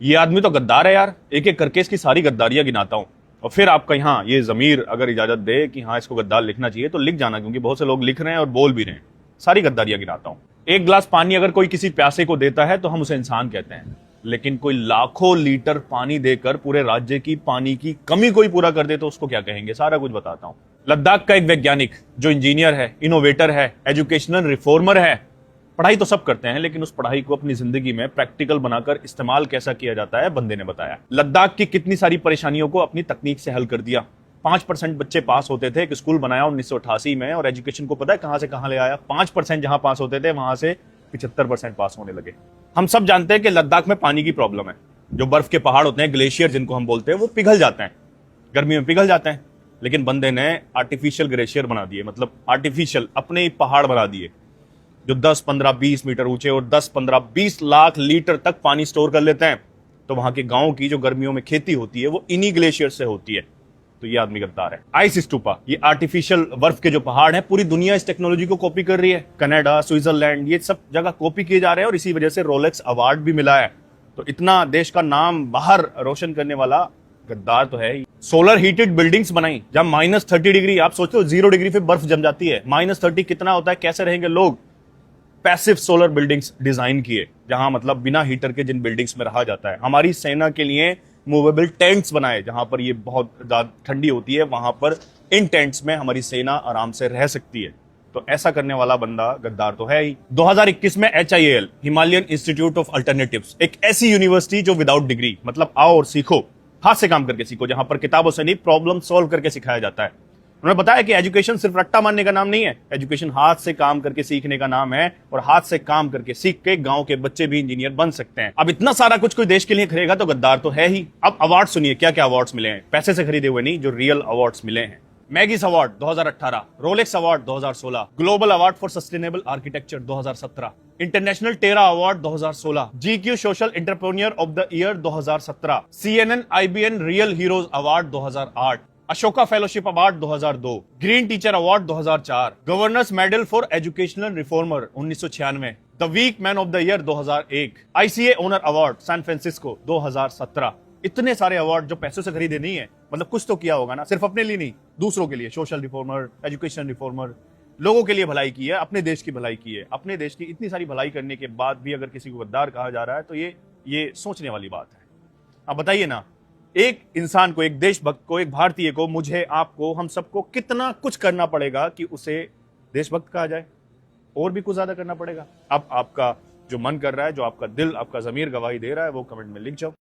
ये आदमी तो गद्दार है यार, एक एक करके इसकी सारी गद्दारियां गिनाता हूं और फिर आपका यहाँ ये जमीर अगर इजाजत दे कि हाँ इसको गद्दार लिखना चाहिए तो लिख जाना, क्योंकि बहुत से लोग लिख रहे हैं और बोल भी रहे हैं। सारी गद्दारियां गिनाता हूं। एक गिलास पानी अगर कोई किसी प्यासे को देता है तो हम उसे इंसान कहते हैं, लेकिन कोई लाखों लीटर पानी देकर पूरे राज्य की पानी की कमी कोई पूरा कर दे तो उसको क्या कहेंगे, सारा कुछ बताता हूं। लद्दाख का एक वैज्ञानिक जो इंजीनियर है, इनोवेटर है, एजुकेशनल रिफॉर्मर है, पढ़ाई तो सब करते हैं लेकिन उस पढ़ाई को अपनी जिंदगी में प्रैक्टिकल बनाकर इस्तेमाल कैसा किया जाता है बंदे ने बताया। लद्दाख की कितनी सारी परेशानियों को अपनी तकनीक से हल कर दिया। 5% बच्चे पास होते थे, एक स्कूल बनाया 1988 में, और एजुकेशन को पता है कहां से कहां ले आया। 5% जहां पास होते थे वहां से 75% पास होने लगे। हम सब जानते हैं कि लद्दाख में पानी की प्रॉब्लम है। जो बर्फ के पहाड़ होते हैं, ग्लेशियर जिनको हम बोलते हैं, वो पिघल जाते हैं, गर्मी में पिघल जाते हैं। लेकिन बंदे ने आर्टिफिशियल ग्लेशियर बना दिए, मतलब आर्टिफिशियल अपने ही पहाड़ बना दिए जो 10, 15, 20 मीटर ऊंचे और 10, 15, 20 लाख लीटर तक पानी स्टोर कर लेते हैं। तो वहां के गांव की जो गर्मियों में खेती होती है वो इन्हीं ग्लेशियर से होती है। तो ये आदमी गद्दार है। आइस स्टूपा, ये आर्टिफिशियल बर्फ के जो पहाड़ हैं, पूरी दुनिया इस टेक्नोलॉजी को कॉपी कर रही है। कनाडा, स्विट्जरलैंड, ये सब जगह कॉपी किए जा रहे हैं और इसी वजह से रोलेक्स अवार्ड भी मिला है। तो इतना देश का नाम बाहर रोशन करने वाला गद्दार तो है ही। सोलर हीटेड बिल्डिंग्स बनाई जहां -30 डिग्री, आप सोचते हो 0 डिग्री पे बर्फ जम जाती है, -30 कितना होता है, कैसे रहेंगे लोग। पैसिव सोलर बिल्डिंग्स डिजाइन किए जहां मतलब बिना हीटर के जिन बिल्डिंग्स में रहा जाता है। हमारी सेना के लिए मूवेबल टेंट्स बनाए जहां पर ये बहुत ज्यादा ठंडी होती है, वहां पर इन टेंट्स में हमारी सेना आराम से रह सकती है। तो ऐसा करने वाला बंदा गद्दार तो है ही। 2021 में HIAL, Himalayan institute of alternatives, एक ऐसी यूनिवर्सिटी जो विदाउट डिग्री, मतलब आओ और सीखो, हाथ से काम करके सीखो, जहां पर किताबों से नहीं प्रॉब्लम सॉल्व करके सिखाया जाता है। उन्होंने बताया कि एजुकेशन सिर्फ रट्टा मारने का नाम नहीं है, एजुकेशन हाथ से काम करके सीखने का नाम है, और हाथ से काम करके सीख के गांव के बच्चे भी इंजीनियर बन सकते हैं। अब इतना सारा कुछ कोई देश के लिए करेगा तो गद्दार तो है ही। अब अवार्ड सुनिए, क्या क्या अवार्ड्स मिले हैं, पैसे से खरीदे हुए नहीं, जो रियल अवार्ड्स मिले हैं। मैगिस award 2018, Rolex award 2016, global award for sustainable architecture 2017, international Terra award 2016, GQ social entrepreneur of the year 2017, CNN IBN real heroes award 2008, Ashoka fellowship award 2002, green teacher award 2004, governor's medal for educational reformer 1996, the week man of the year 2001, ICA honour award San Francisco 2017। इतने सारे award जो पैसों से खरीदे नहीं है, मतलब कुछ तो किया होगा ना, सिर्फ अपने लिए नहीं, दूसरों के लिए। सोशल रिफॉर्मर, एजुकेशन रिफॉर्मर, लोगों के लिए भलाई की है, अपने देश की भलाई की है। अपने देश की इतनी सारी भलाई करने के बाद भी अगर किसी को गद्दार कहा जा रहा है तो ये सोचने वाली बात है। अब बताइए ना, एक इंसान को, एक देशभक्त को, एक भारतीय को, मुझे, आपको, हम सबको कितना कुछ करना पड़ेगा कि उसे देशभक्त कहा जाए? और भी कुछ ज्यादा करना पड़ेगा। अब आपका जो मन कर रहा है, जो आपका दिल, आपका जमीर गवाही दे रहा है, वो कमेंट में लिख जाओ।